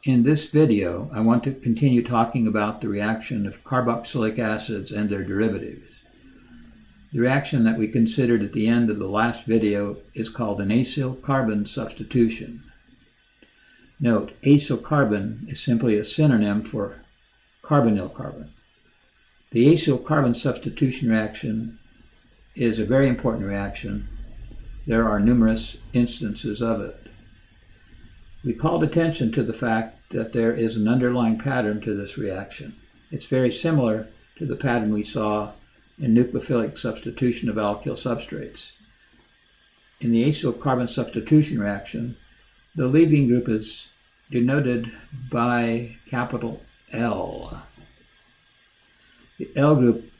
In this video, I want to continue talking about the reaction of carboxylic acids and their derivatives. The reaction that we considered at the end of the last video is called an acyl carbon substitution. Note, acyl carbon is simply a synonym for carbonyl carbon. The acyl carbon substitution reaction is a very important reaction. There are numerous instances of it. We called attention to the fact that there is an underlying pattern to this reaction. It's very similar to the pattern we saw in nucleophilic substitution of alkyl substrates. In the acyl carbon substitution reaction, the leaving group is denoted by capital L. The L group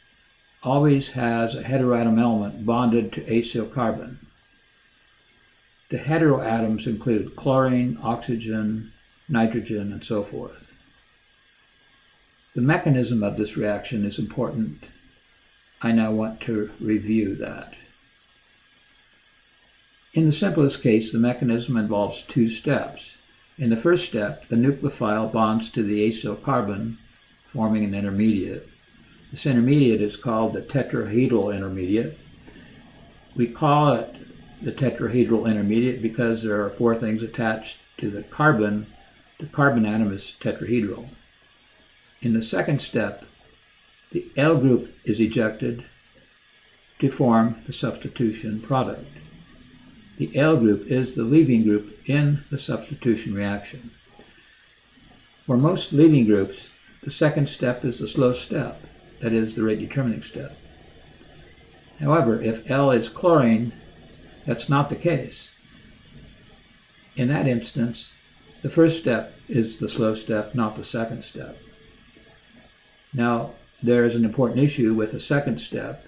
always has a heteroatom element bonded to acyl carbon. The heteroatoms include chlorine, oxygen, nitrogen, and so forth. The mechanism of this reaction is important. I now want to review that. In the simplest case, the mechanism involves two steps. In the first step, the nucleophile bonds to the acyl carbon, forming an intermediate. This intermediate is called the tetrahedral intermediate. We call it the tetrahedral intermediate because there are four things attached to the carbon. The carbon atom is tetrahedral. In the second step, the L group is ejected to form the substitution product. The L group is the leaving group in the substitution reaction. For most leaving groups, the second step is the slow step, that is, the rate determining step. However, if L is chlorine, that's not the case. In that instance, the first step is the slow step, not the second step. Now, there is an important issue with the second step,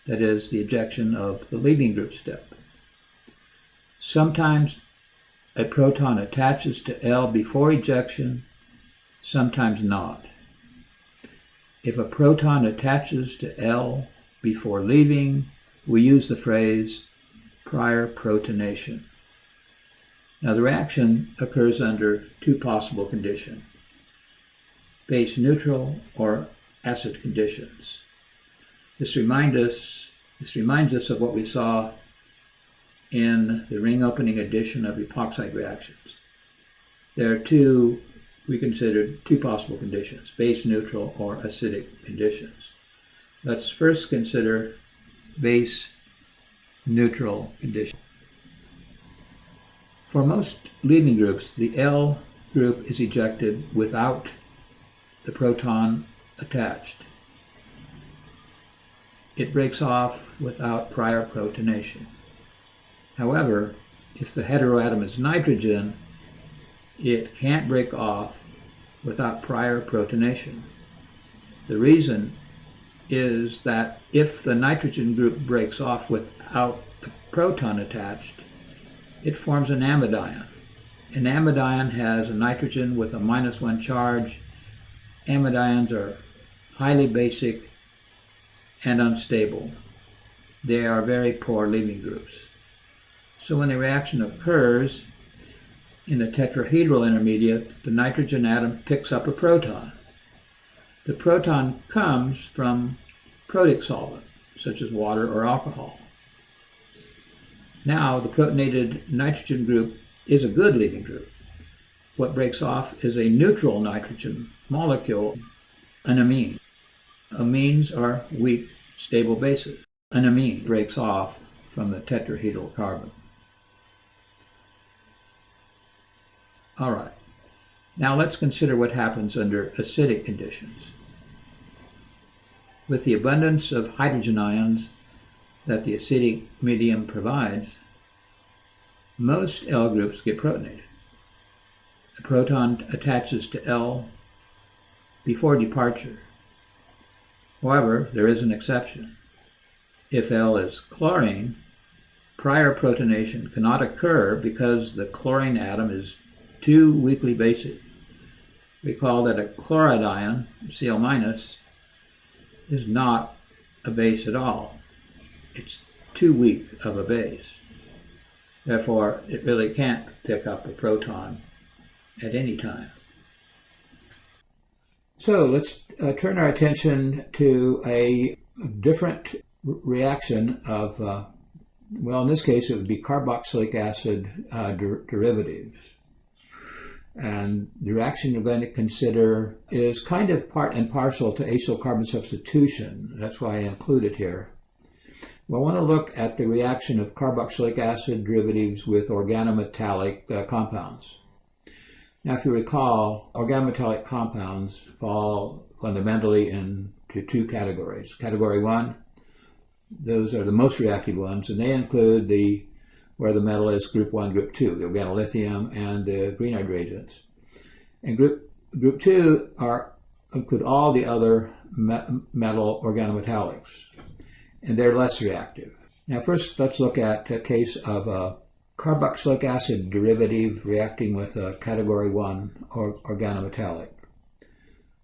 that is, the ejection of the leaving group step. Sometimes a proton attaches to L before ejection, sometimes not. If a proton attaches to L before leaving, we use the phrase prior protonation. Now, the reaction occurs under two possible conditions: base neutral or acid conditions. This reminds us of what we saw in the ring opening addition of epoxide reactions. There are we considered two possible conditions: base neutral or acidic conditions. Let's first consider base neutral condition. For most leaving groups, the L group is ejected without the proton attached. It breaks off without prior protonation. However, if the heteroatom is nitrogen, it can't break off without prior protonation. The reason is that if the nitrogen group breaks off without the proton attached, it forms an amidion. An amidion has a nitrogen with a -1 charge. Amidions are highly basic and unstable. They are very poor leaving groups. So when the reaction occurs in the tetrahedral intermediate, the nitrogen atom picks up a proton. The proton comes from protic solvent, such as water or alcohol. Now, the protonated nitrogen group is a good leaving group. What breaks off is a neutral nitrogen molecule, an amine. Amines are weak, stable bases. An amine breaks off from the tetrahedral carbon. All right. Now let's consider what happens under acidic conditions. With the abundance of hydrogen ions that the acidic medium provides, most L groups get protonated. A proton attaches to L before departure. However, there is an exception. If L is chlorine, prior protonation cannot occur because the chlorine atom is too weakly basic. Recall that a chloride ion, Cl-, is not a base at all. It's too weak of a base. Therefore, it really can't pick up a proton at any time. So let's turn our attention to a different reaction of, well, in this case it would be carboxylic acid derivatives. And the reaction we're going to consider is kind of part and parcel to acyl carbon substitution. That's why I include it here. We want to look at the reaction of carboxylic acid derivatives with organometallic compounds. Now, if you recall, organometallic compounds fall fundamentally into two categories. Category 1, those are the most reactive ones, and they include where the metal is group 1, group 2, the organolithium and the Grignard reagents. And group 2 include all the other metal organometallics, and they're less reactive. Now, first, let's look at a case of a carboxylic acid derivative reacting with a category 1 organometallic.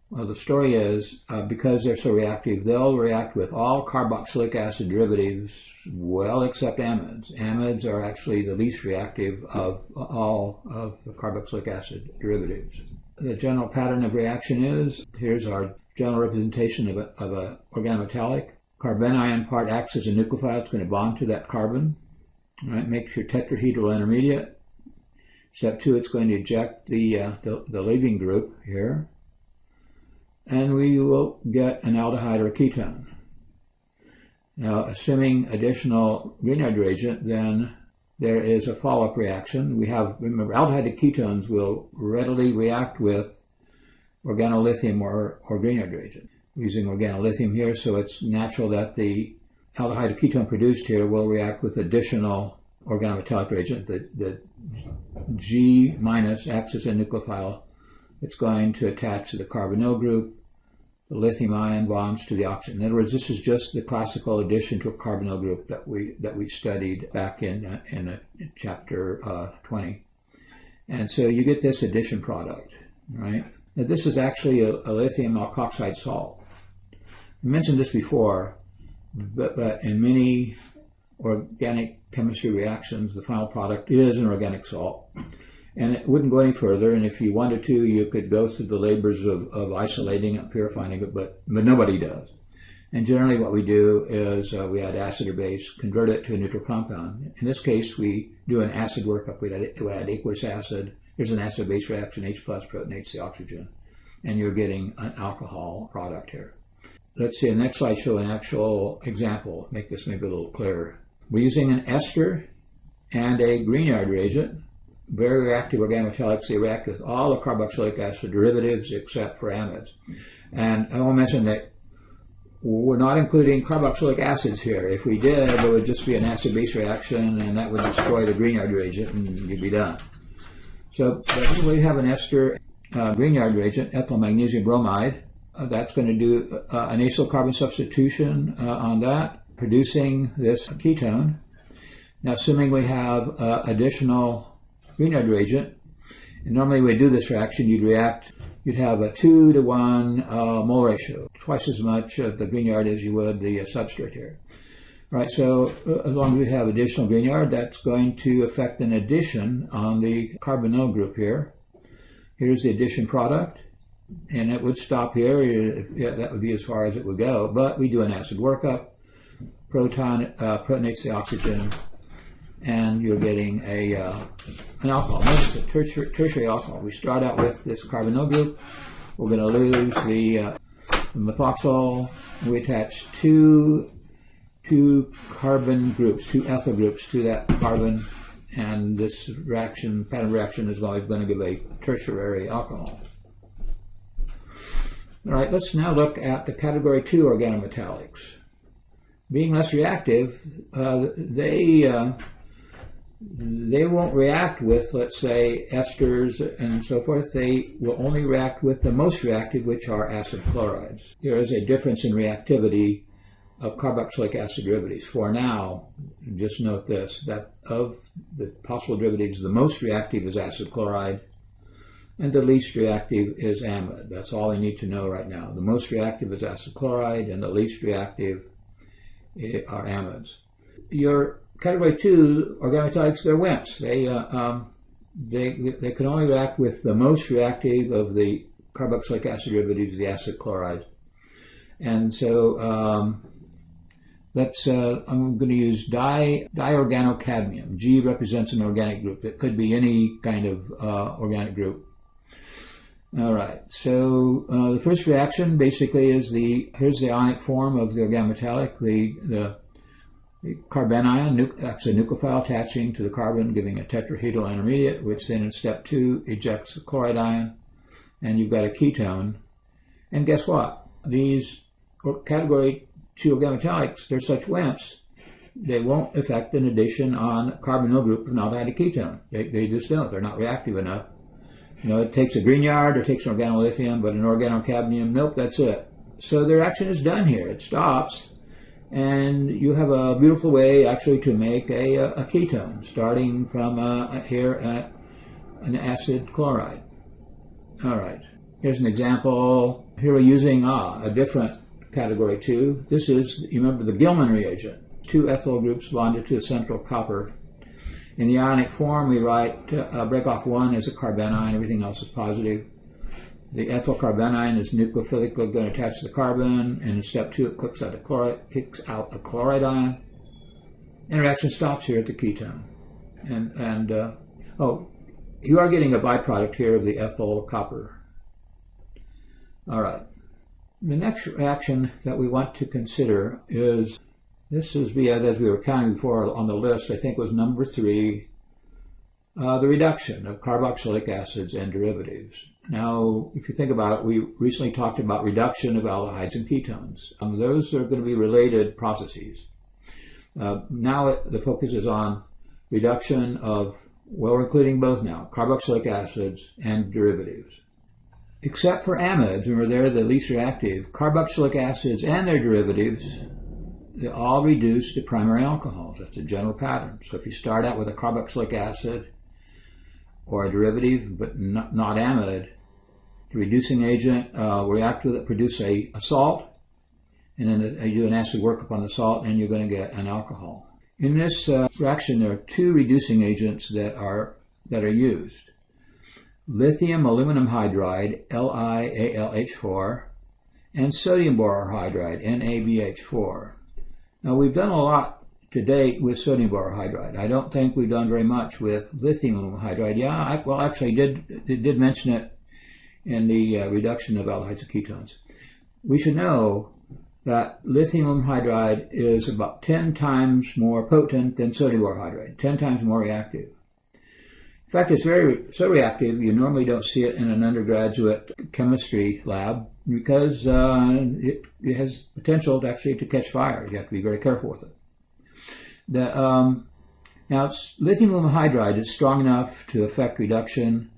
Well, the story is, because they're so reactive, they'll react with all carboxylic acid derivatives, well, except amides. Amides are actually the least reactive of all of the carboxylic acid derivatives. The general pattern of reaction is, here's our general representation of a organometallic. Carbanion part acts as a nucleophile. It's going to bond to that carbon. Right, makes your tetrahedral intermediate. Step 2, it's going to eject the leaving group here, and we will get an aldehyde or a ketone. Now, assuming additional Grignard reagent, then there is a follow-up reaction. Remember, aldehyde ketones will readily react with organolithium or Grignard reagent. We're using organolithium here, so it's natural that the aldehyde ketone produced here will react with additional organometallic reagent. The G minus acts as a nucleophile. It's going to attach to the carbonyl group. The lithium ion bonds to the oxygen. In other words, this is just the classical addition to a carbonyl group that we studied back in chapter 20. And so you get this addition product, right? Now, this is actually a lithium alkoxide salt. I mentioned this before. But in many organic chemistry reactions, the final product is an organic salt. And it wouldn't go any further, and if you wanted to, you could go through the labors of isolating it, purifying it, but nobody does. And generally what we do is we add acid or base, convert it to a neutral compound. In this case, we do an acid workup. We add aqueous acid. Here's an acid-base reaction, H plus protonates the oxygen, and you're getting an alcohol product here. Let's see, the next slide show an actual example, make this maybe a little clearer. We're using an ester and a Grignard reagent, very reactive organometallics. They react with all the carboxylic acid derivatives except for amides. And I want to mention that we're not including carboxylic acids here. If we did, it would just be an acid-base reaction, and that would destroy the Grignard reagent, and you'd be done. So we have an ester Grignard reagent, ethyl magnesium bromide. That's going to do an acyl carbon substitution on that, producing this ketone. Now, assuming we have additional Grignard reagent, and normally when we do this reaction, you'd have a 2-to-1 mole ratio, twice as much of the Grignard as you would the substrate here. All right, so as long as we have additional Grignard, that's going to affect an addition on the carbonyl group here. Here's the addition product. And it would stop here. That would be as far as it would go. But we do an acid workup. Protonates the oxygen, and you're getting an alcohol. Notice a tertiary alcohol. We start out with this carbonyl group. We're going to lose the methoxyl. We attach two carbon groups, two ethyl groups to that carbon, and this pattern reaction is always going to give a tertiary alcohol. All right, let's now look at the category 2 organometallics. Being less reactive, they won't react with, let's say, esters and so forth. They will only react with the most reactive, which are acid chlorides. There is a difference in reactivity of carboxylic acid derivatives. For now, just note this, that of the possible derivatives, the most reactive is acid chloride, and the least reactive is amide. That's all I need to know right now. The most reactive is acid chloride, and the least reactive are amides. Your category 2 organometallics, they're WIMPs. they can only react with the most reactive of the carboxylic acid derivatives, the acid chloride. And so I'm going to use diorganocadmium. G represents an organic group. It could be any kind of organic group. All right, so the first reaction basically is here's the ionic form of the organometallic. The carbanion acts a nucleophile attaching to the carbon, giving a tetrahedral intermediate, which then in step 2 ejects the chloride ion, and you've got a ketone. And guess what? These category 2 organometallics, they're such wimps, they won't affect an addition on a carbonyl group of an aldehyde ketone. They just don't. They're not reactive enough. You know, it takes a Grignard or it takes an organolithium, but an organocadmium, nope, that's it. So the reaction is done here. It stops, and you have a beautiful way actually to make a ketone, starting from here at an acid chloride. All right, here's an example. Here we're using a different category 2. This is, you remember, the Gilman reagent. 2 ethyl groups bonded to a central copper. In the ionic form, we write break off 1 as a carbanion, everything else is positive. The ethyl carbanion is nucleophilically going to attach to the carbon, and in step 2 it kicks out a chloride ion. And reaction stops here at the ketone. Oh, you are getting a byproduct here of the ethyl copper. All right. The next reaction that we want to consider is, this is, as we were counting before on the list, I think was number 3, the reduction of carboxylic acids and derivatives. Now, if you think about it, we recently talked about reduction of aldehydes and ketones. Those are going to be related processes. Now the focus is on reduction of, well, we're including both now, carboxylic acids and derivatives. Except for amides, when they're the least reactive, carboxylic acids and their derivatives, they all reduce to primary alcohols. That's a general pattern. So if you start out with a carboxylic acid or a derivative, but not amide, the reducing agent will react with it, produce a salt, and then you do an acid workup on the salt, and you're going to get an alcohol. In this reaction, there are 2 reducing agents that are used. Lithium aluminum hydride, LiAlH4, and sodium borohydride, NaBH4. Now, we've done a lot to date with sodium borohydride. I don't think we've done very much with lithium aluminum hydride. Yeah, I did mention it in the reduction of aldehydes and ketones. We should know that lithium aluminum hydride is about 10 times more potent than sodium borohydride, 10 times more reactive. In fact, it's so reactive you normally don't see it in an undergraduate chemistry lab because it has potential to catch fire. You have to be very careful with it. Now, lithium aluminum hydride is strong enough to affect reduction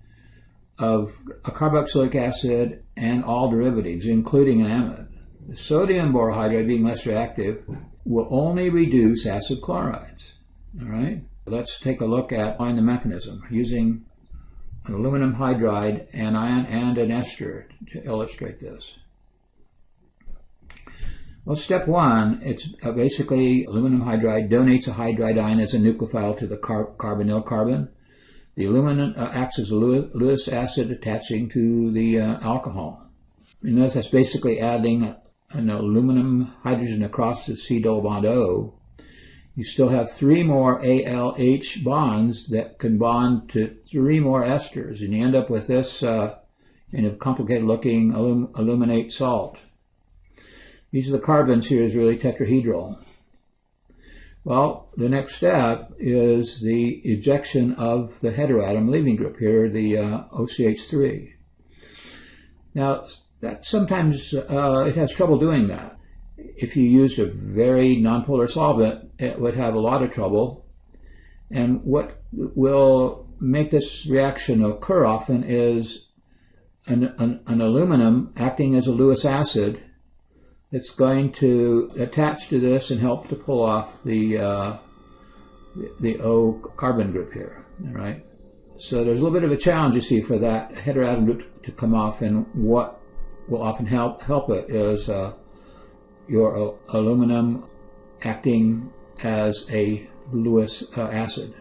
of a carboxylic acid and all derivatives, including an amide. The sodium borohydride, being less reactive, will only reduce acid chlorides. All right? Let's take a look at the mechanism using an aluminum hydride anion and an ester to illustrate this. Well, step 1, it's basically aluminum hydride donates a hydride ion as a nucleophile to the carbonyl carbon. The aluminum acts as a Lewis acid attaching to the alcohol. You notice that's basically adding an aluminum hydrogen across the C double bond O. You still have 3 more ALH bonds that can bond to 3 more esters, and you end up with this complicated looking aluminate salt. Each of the carbons here is really tetrahedral. Well, the next step is the ejection of the heteroatom leaving group here, the OCH3. Now, that sometimes it has trouble doing that. If you used a very nonpolar solvent, it would have a lot of trouble. And what will make this reaction occur often is an aluminum acting as a Lewis acid. It's going to attach to this and help to pull off the O carbon group here. All right. So there's a little bit of a challenge, you see, for that heteroatom group to come off, and what will often help it is your aluminum acting as a Lewis acid.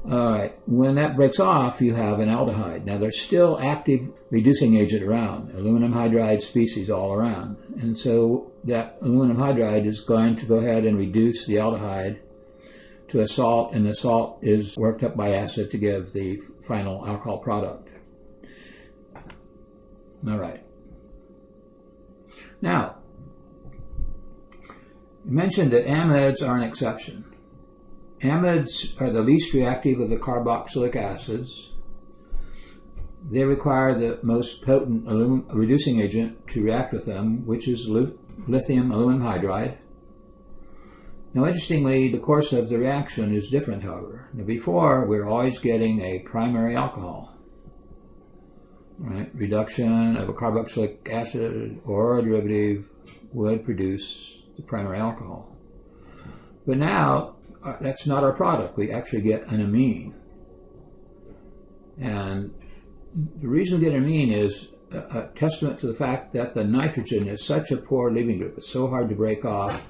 All right, when that breaks off, you have an aldehyde. Now, there's still active reducing agent around, aluminum hydride species all around. And so that aluminum hydride is going to go ahead and reduce the aldehyde to a salt, and the salt is worked up by acid to give the final alcohol product. All right. Now, I mentioned that amides are an exception. Amides are the least reactive of the carboxylic acids. They require the most potent reducing agent to react with them, which is lithium aluminum hydride. Now, interestingly, the course of the reaction is different, however. Now, before, we were always getting a primary alcohol. Right? Reduction of a carboxylic acid or a derivative would produce the primary alcohol. But now, that's not our product. We actually get an amine. And the reason we get an amine is a testament to the fact that the nitrogen is such a poor leaving group. It's so hard to break off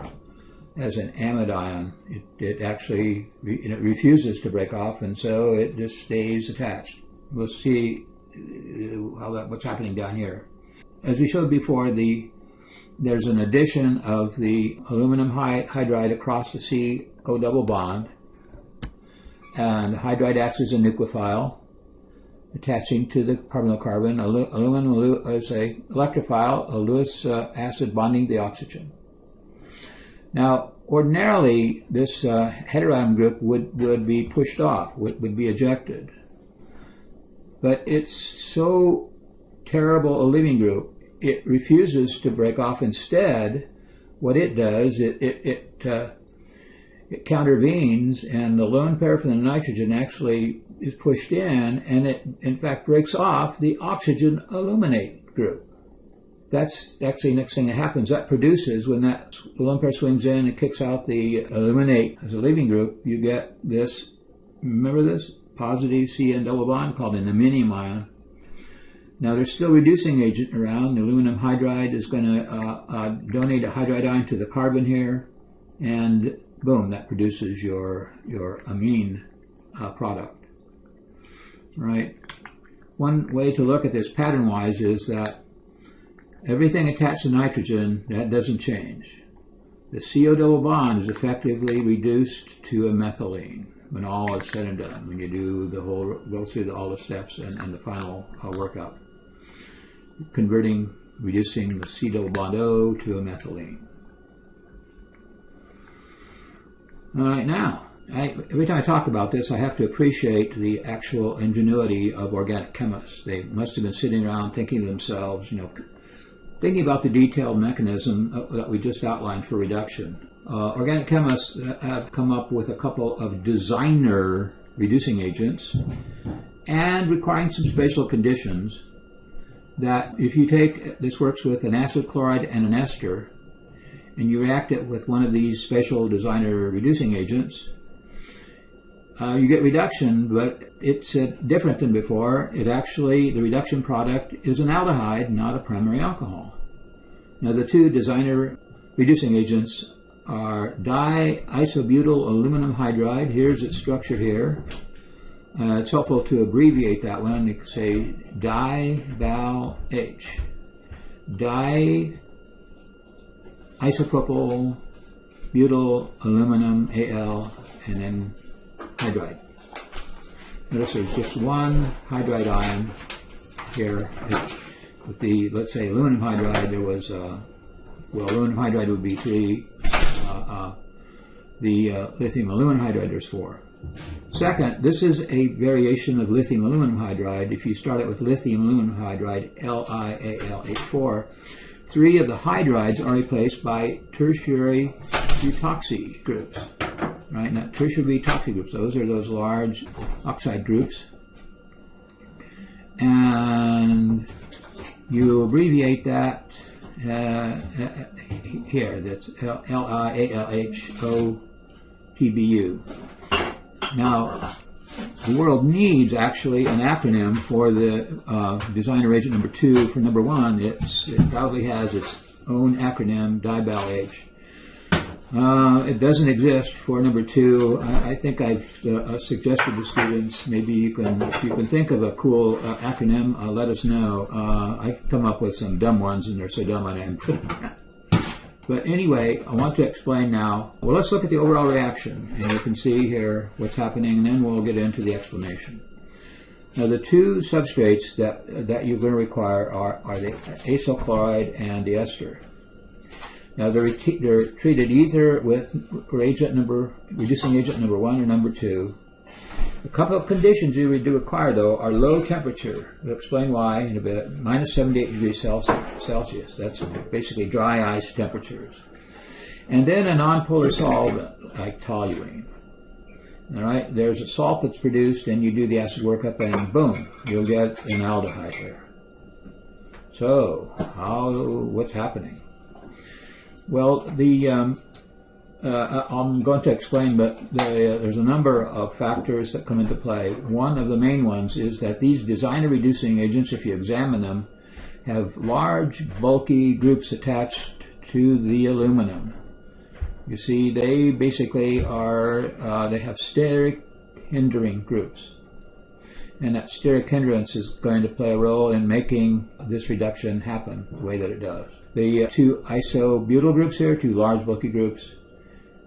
as an amide ion. It actually refuses to break off, and so it just stays attached. We'll see what's happening down here. As we showed before, there's an addition of the aluminum hydride across the CO double bond, and hydride acts as a nucleophile, attaching to the carbonyl-carbon. Aluminum is a electrophile, a Lewis acid bonding the oxygen. Now, ordinarily, this heteroatom group would be pushed off, would be ejected. But it's so terrible a leaving group, it refuses to break off. Instead, what it does, it countervenes, and the lone pair from the nitrogen actually is pushed in, and it, in fact, breaks off the oxygen aluminate group. That's actually the next thing that happens. That produces, when that lone pair swims in and kicks out the aluminate as a leaving group, you get this, remember this? Positive CN double bond called an iminium ion. Now, there's still reducing agent around. The aluminum hydride is going to donate a hydride ion to the carbon here, and boom, that produces your amine product. Right? One way to look at this pattern-wise is that everything attached to nitrogen, that doesn't change. The CO double bond is effectively reduced to a methylene when all is said and done, when you do the whole, go through all the steps and the final workup. Reducing the C double bond O to a methylene. All right, now, every time I talk about this, I have to appreciate the actual ingenuity of organic chemists. They must have been sitting around thinking to themselves, thinking about the detailed mechanism that we just outlined for reduction. Organic chemists have come up with a couple of designer reducing agents, and requiring some spatial conditions that if you take, this works with an acid chloride and an ester, and you react it with one of these spatial designer reducing agents, you get reduction, but it's different than before. It actually, the reduction product is an aldehyde, not a primary alcohol. Now, the two designer reducing agents are diisobutyl aluminum hydride. Here's its structure here. It's helpful to abbreviate that one. You can say di-val-H. Di-isopropyl butyl aluminum Al, and then hydride. Notice there's just one hydride ion here. With the, let's say, aluminum hydride, there was, aluminum hydride would be 3. The lithium aluminum hydride, there's 4. Second, this is a variation of lithium aluminum hydride. If you start it with lithium aluminum hydride, LiAlH4, 3 of the hydrides are replaced by tertiary butoxy groups. Right? Now, tertiary butoxy groups, those are those large oxide groups. And you abbreviate that here, that's LiAlH-OTBU. Now, the world needs actually an acronym for the designer agent number 2. For number 1, it probably has its own acronym, di-val-H. It doesn't exist for number 2. I think I've suggested to students, maybe you can, if you can think of a cool acronym, let us know. I've come up with some dumb ones, and they're so dumb I didn't put them. But anyway, I want to explain now. Well, let's look at the overall reaction, and you can see here what's happening, and then we'll get into the explanation. Now, the 2 substrates that you're going to require are the acyl chloride and the ester. Now, they're treated either with reducing agent number 1 or number 2. A couple of conditions you do require, though, are low temperature. We'll explain why in a bit. Minus 78 degrees Celsius. That's basically dry ice temperatures. And then a nonpolar solvent, like toluene. All right, there's a salt that's produced, and you do the acid workup, and boom, you'll get an aldehyde here. So, what's happening? Well, I'm going to explain, but there's a number of factors that come into play. One of the main ones is that these designer-reducing agents, if you examine them, have large, bulky groups attached to the aluminum. You see, they basically they have steric hindering groups. And that steric hindrance is going to play a role in making this reduction happen the way that it does. The 2 isobutyl groups here, 2 large bulky groups,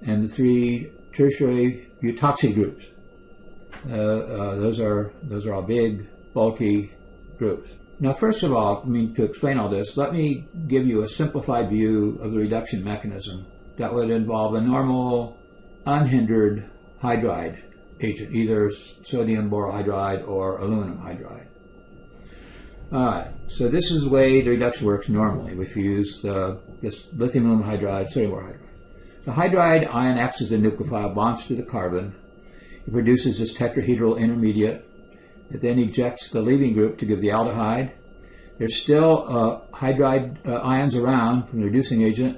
and the 3 tertiary butoxy groups. Those are all big, bulky groups. Now, first of all, to explain all this, let me give you a simplified view of the reduction mechanism that would involve a normal, unhindered hydride agent, either sodium borohydride or aluminum hydride. Alright, so this is the way the reduction works normally. If you use this lithium aluminum hydride, sodium borohydride. The hydride ion acts as a nucleophile, bonds to the carbon. It produces this tetrahedral intermediate. It then ejects the leaving group to give the aldehyde. There's still hydride ions around from the reducing agent,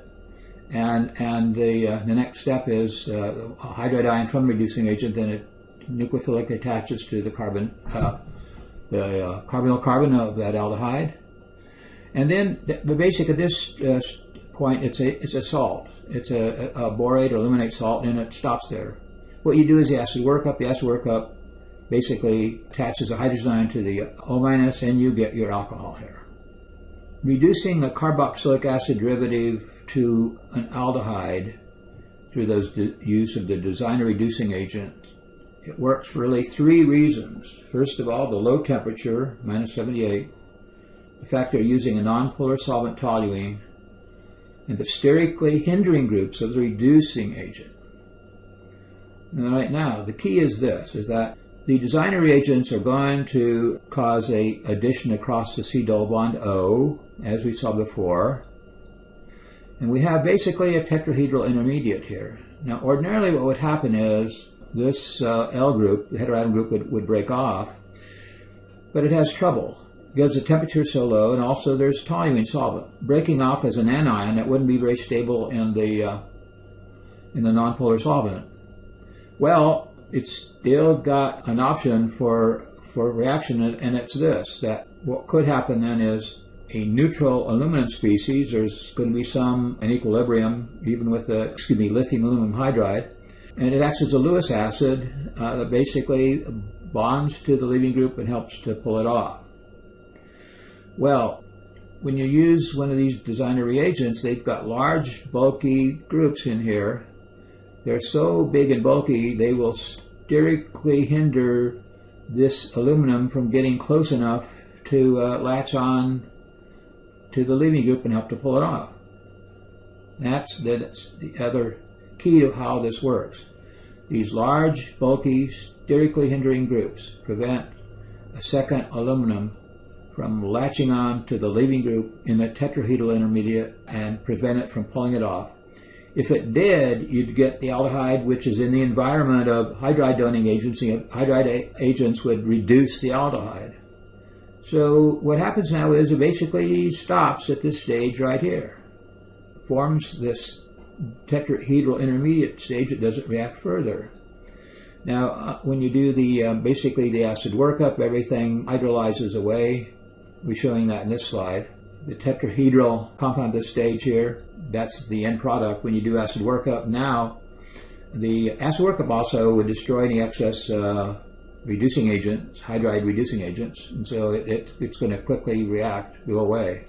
and the next step is a hydride ion from the reducing agent, then it nucleophilically attaches to the carbon, the carbonyl carbon of that aldehyde. And then the basic at this point, it's a salt. It's a borate or aluminate salt, and it stops there. What you do is the acid workup. The acid workup basically attaches a hydrogen ion to the O-, and you get your alcohol here. Reducing a carboxylic acid derivative to an aldehyde through those use of the designer reducing agent, it works for really 3 reasons. First of all, the low temperature, minus 78, the fact they're using a nonpolar solvent toluene, and the sterically hindering groups of the reducing agent. And right now, the key is this, is that the designer reagents are going to cause a addition across the C-double bond O, as we saw before. And we have basically a tetrahedral intermediate here. Now, ordinarily what would happen is this L group, the heteroatom group, would break off, but it has trouble because the temperature is so low, and also there's toluene solvent. Breaking off as an anion, that wouldn't be very stable in the nonpolar solvent. Well, it's still got an option for reaction, and it's this, that what could happen then is a neutral aluminum species, there's going to be some in equilibrium, even with the, lithium aluminum hydride, and it acts as a Lewis acid that basically bonds to the leaving group and helps to pull it off. Well, when you use one of these designer reagents, they've got large, bulky groups in here. They're so big and bulky, they will sterically hinder this aluminum from getting close enough to latch on to the leaving group and help to pull it off. That's the other key to how this works. These large, bulky, sterically hindering groups prevent a second aluminum from latching on to the leaving group in the tetrahedral intermediate and prevent it from pulling it off. If it did, you'd get the aldehyde, which is in the environment of hydride donating agents. The hydride agents would reduce the aldehyde. So what happens now is it basically stops at this stage right here. Forms this tetrahedral intermediate stage. It doesn't react further. Now, when you do basically the acid workup, everything hydrolyzes away. We're showing that in this slide. the tetrahedral compound at this stage here. That's the end product when you do acid workup. Now, the acid workup also would destroy any excess reducing agents, hydride reducing agents, and so it's going to quickly react, go away.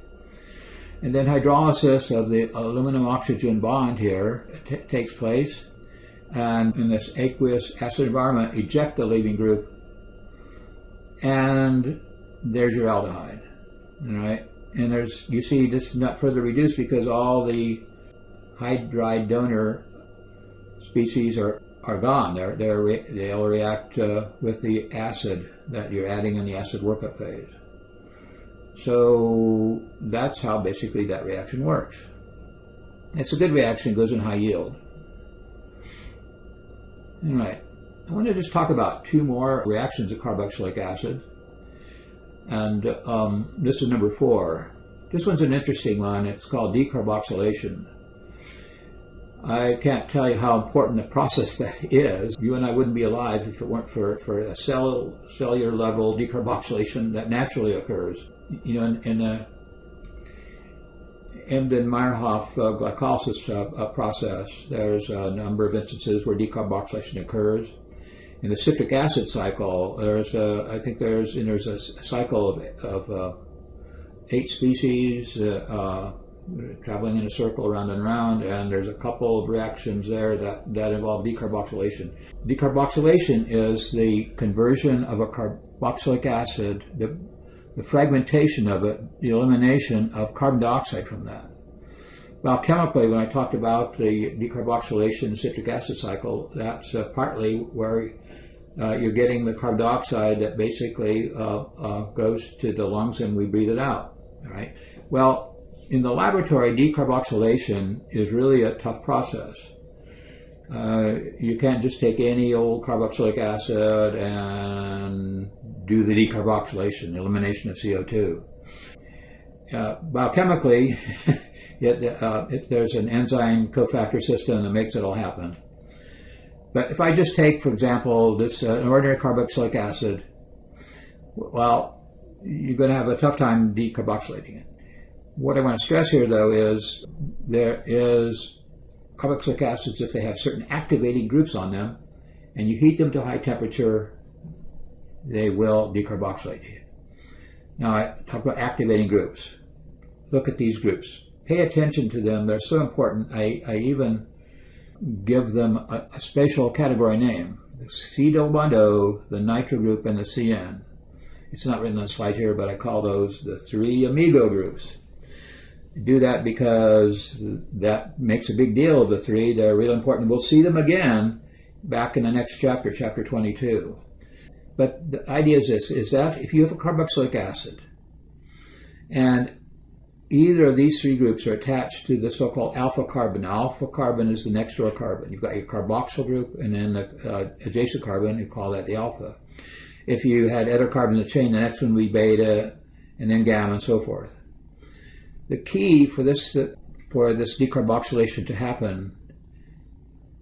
And then hydrolysis of the aluminum-oxygen bond here takes place, and in this aqueous acid environment, eject the leaving group, and there's your aldehyde. All right, and you see this is not further reduced because all the hydride donor species are gone. They'll react with the acid that you're adding in the acid workup phase. So that's how basically that reaction works. It's a good reaction, goes in high yield. All right, I want to just talk about two more reactions of carboxylic acid. And this is number 4. This one's an interesting one. It's called decarboxylation. I can't tell you how important the process that is. You and I wouldn't be alive if it weren't for a cellular level decarboxylation that naturally occurs. You know, in the Embden-Meyerhof glycolysis process, there's a number of instances where decarboxylation occurs. In the citric acid cycle, there's a cycle of 8 species traveling in a circle around and around, and there's a couple of reactions there that involve decarboxylation. Decarboxylation is the conversion of a carboxylic acid, the fragmentation of it, the elimination of carbon dioxide from that. Well, chemically, when I talked about the decarboxylation citric acid cycle, that's partly where you're getting the carbon dioxide that basically goes to the lungs and we breathe it out. All right. Well, in the laboratory, decarboxylation is really a tough process. You can't just take any old carboxylic acid and do the decarboxylation, elimination of CO2. Biochemically, there's an enzyme cofactor system that makes it all happen. But if I just take, for example, this an ordinary carboxylic acid, well, you're going to have a tough time decarboxylating it. What I want to stress here, though, is there is carboxylic acids, if they have certain activating groups on them, and you heat them to high temperature, they will decarboxylate. Now, I talk about activating groups. Look at these groups. Pay attention to them. They're so important. I even give them a spatial category name. The C double bond O, the nitro group, and the CN. It's not written on the slide here, but I call those the 3 amigo groups. I do that because that makes a big deal of the 3. They're really important. We'll see them again back in the next chapter, chapter 22. But the idea is this, is that if you have a carboxylic acid and either of these 3 groups are attached to the so-called alpha carbon. Alpha carbon is the next door carbon. You've got your carboxyl group and then the adjacent carbon, you call that the alpha. If you had other carbon in the chain, the next one would be beta and then gamma and so forth. The key for this decarboxylation to happen,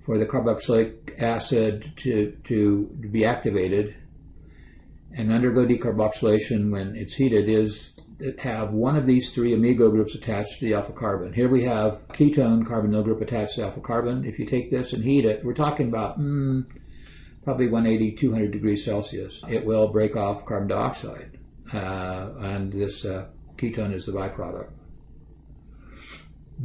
for the carboxylic acid to be activated and undergo decarboxylation when it's heated, is have one of these 3 amigo groups attached to the alpha carbon. Here we have ketone carbonyl group attached to the alpha carbon. If you take this and heat it, we're talking about probably 180, 200 degrees Celsius. It will break off carbon dioxide, and this ketone is the byproduct.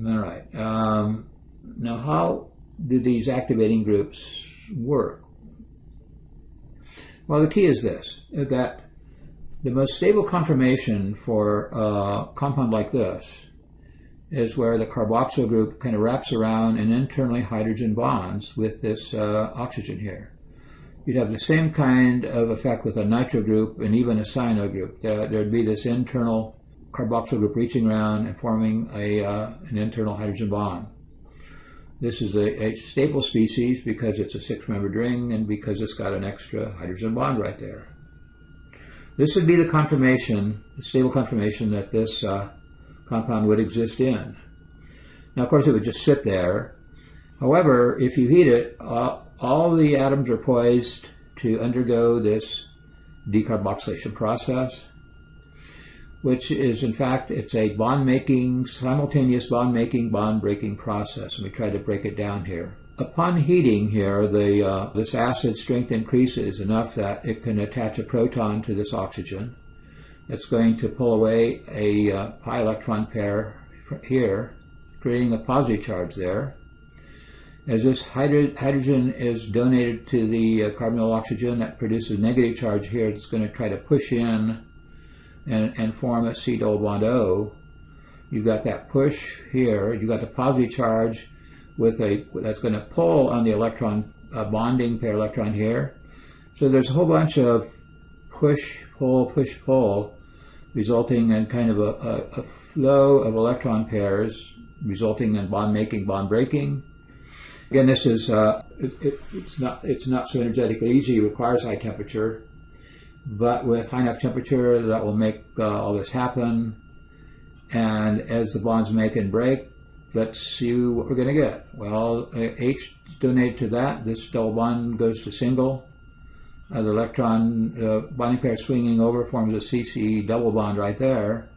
All right. Now, how do these activating groups work? Well, the key is this, that the most stable conformation for a compound like this is where the carboxyl group kind of wraps around and internally hydrogen bonds with this oxygen here. You'd have the same kind of effect with a nitro group and even a cyano group. There'd be this internal carboxyl group reaching around and forming an internal hydrogen bond. This is a stable species because it's a 6-membered ring and because it's got an extra hydrogen bond right there. This would be the conformation, the stable conformation that this compound would exist in. Now, of course, it would just sit there. However, if you heat it, all the atoms are poised to undergo this decarboxylation process. which is, in fact, it's a bond-making, simultaneous bond-making, bond-breaking process, and we try to break it down here. Upon heating here, this acid strength increases enough that it can attach a proton to this oxygen. It's going to pull away a pi electron pair here, creating a positive charge there. As this hydrogen is donated to the carbonyl oxygen, that produces a negative charge here. It's going to try to push in and form a C double bond O. You've got that push here. You've got the positive charge that's going to pull on the electron bonding pair electron here. So there's a whole bunch of push pull, resulting in kind of a flow of electron pairs, resulting in bond making, bond breaking. Again, this is it's not so energetically easy. It requires high temperature, but with high enough temperature, that will make all this happen. And as the bonds make and break, let's see what we're going to get. Well, H donated to that. This double bond goes to single. The electron bonding pair swinging over forms a CC double bond right there.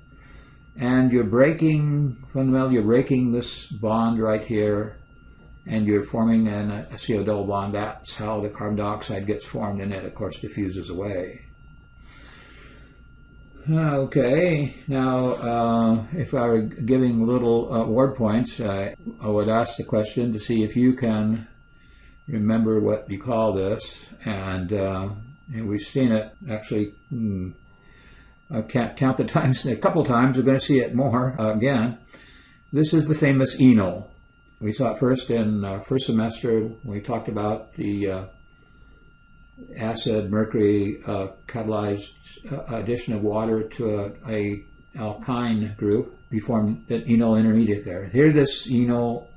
And fundamentally, you're breaking this bond right here, and you're forming a CO double bond. That's how the carbon dioxide gets formed, and it, of course, diffuses away. Okay, now if I were giving little award points, I would ask the question to see if you can remember what you call this, and we've seen it actually. I can't count the times. A couple times. We're going to see it more again. This is the famous enol. We saw it first in first semester. We talked about the acid mercury catalyzed addition of water to a alkyne group. We formed an enol intermediate there. Here, this enol,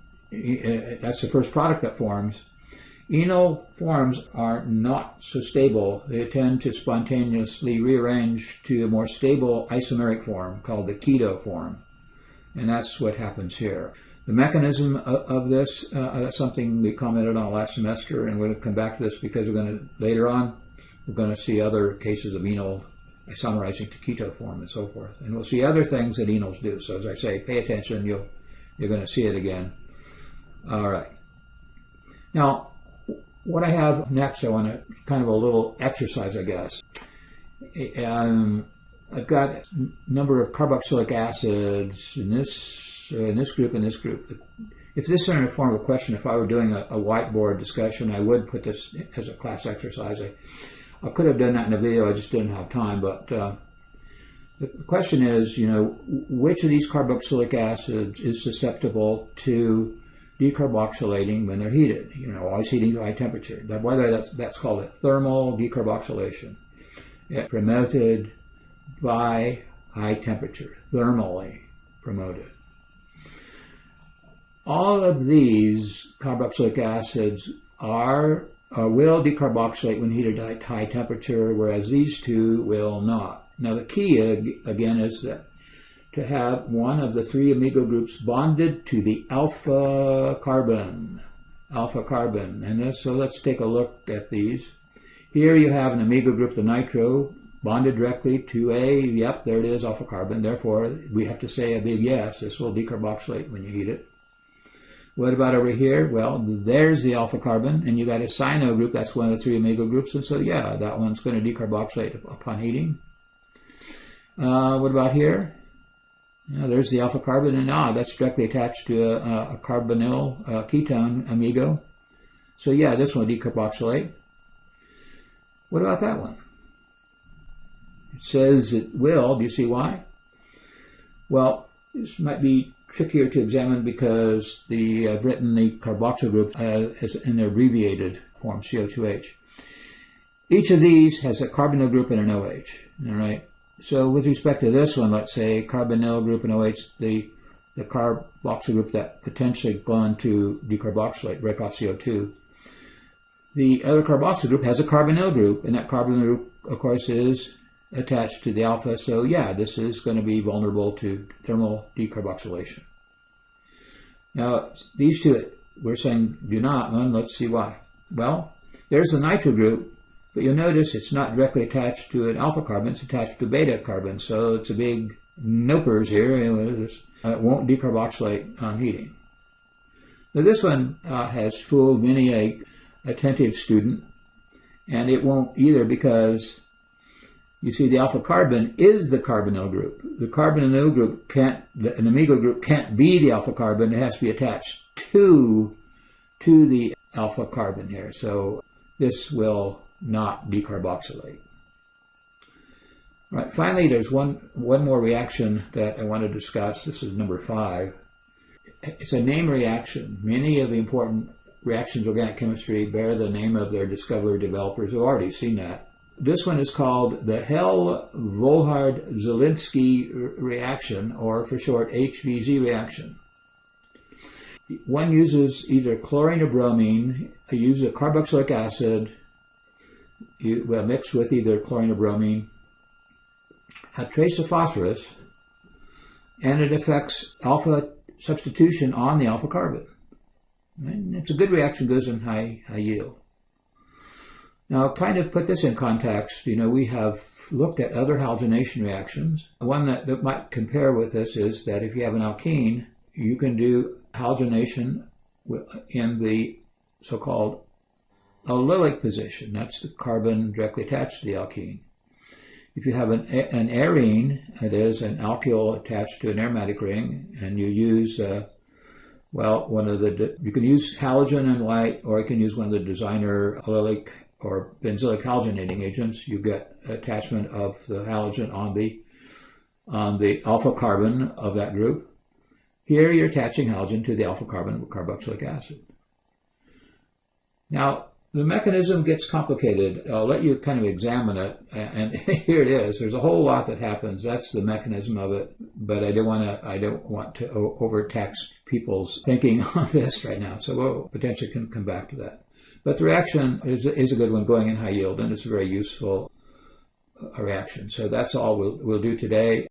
that's the first product that forms. Enol forms are not so stable. They tend to spontaneously rearrange to a more stable isomeric form called the keto form, and that's what happens here. The mechanism of this, that's something we commented on last semester, and we're going to come back to this because later on we're going to see other cases of enol isomerizing to keto form and so forth, and we'll see other things that enols do. So as I say, pay attention. You're going to see it again. All right. Now, what I have next, I want to kind of a little exercise, I guess. I've got a number of carboxylic acids in this group and this group. If this were in the form of a question, if I were doing a whiteboard discussion, I would put this as a class exercise. I could have done that in a video, I just didn't have time. But the question is, which of these carboxylic acids is susceptible to decarboxylating when they're heated? Always heating to high temperature. Whether that's called a thermal decarboxylation. It's promoted by high temperature, thermally promoted. All of these carboxylic acids will decarboxylate when heated at high temperature, whereas these two will not. Now the key again is that to have one of the three amigo groups bonded to the alpha carbon. And so let's take a look at these. Here you have an amigo group, the nitro, bonded directly to there it is, alpha carbon. Therefore, we have to say a big yes. This will decarboxylate when you heat it. What about over here? Well, there's the alpha carbon, and you got a cyano group. That's one of the three amigo groups, and so yeah, that one's going to decarboxylate upon heating. What about here? There's the alpha carbon, and that's directly attached to a carbonyl ketone amigo. So yeah, this one will decarboxylate. What about that one? It says it will. Do you see why? Well, this might be trickier to examine because I've written the carboxyl group as in the abbreviated form, CO2H. Each of these has a carbonyl group and an OH. All right. So with respect to this one, let's say carbonyl group and OH, the carboxyl group that potentially gone to decarboxylate, break off CO2. The other carboxyl group has a carbonyl group, and that carbonyl group, of course, is attached to the alpha. So yeah, this is going to be vulnerable to thermal decarboxylation. Now, these two we're saying do not. Well, let's see why. Well, there's the nitro group, But you'll notice it's not directly attached to an alpha carbon, it's attached to beta carbon. So it's a big nopers here. It won't decarboxylate on heating. Now this one has fooled many a attentive student, and it won't either, because you see the alpha carbon is the carbonyl group. The carbonyl group can't, an amigo group can't be the alpha carbon. It has to be attached to the alpha carbon here. So this will not decarboxylate. Right. Finally, there's one more reaction that I want to discuss. This is number 5. It's a name reaction. Many of the important reactions in organic chemistry bear the name of their discoverer developers who have already seen that. This one is called the Hell-Volhard-Zelinsky reaction, or for short, HVZ reaction. One uses either chlorine or bromine. You use a carboxylic acid mixed with either chlorine or bromine, a trace of phosphorus, and it affects alpha substitution on the alpha carbon. And it's a good reaction, goes in high yield. Now, kind of put this in context, we have looked at other halogenation reactions. One that might compare with this is that if you have an alkene, you can do halogenation in the so-called allylic position. That's the carbon directly attached to the alkene. If you have an arene, that is an alkyl attached to an aromatic ring, and you use, you can use halogen and light, or you can use one of the designer allylic or benzylic halogenating agents. You get attachment of the halogen on the alpha carbon of that group. Here you're attaching halogen to the alpha carbon of carboxylic acid. Now, the mechanism gets complicated. I'll let you kind of examine it, and here it is. There's a whole lot that happens. That's the mechanism of it, but I don't want to overtax people's thinking on this right now, so we'll potentially can come back to that. But the reaction is a good one, going in high yield, and it's a very useful reaction. So that's all we'll do today.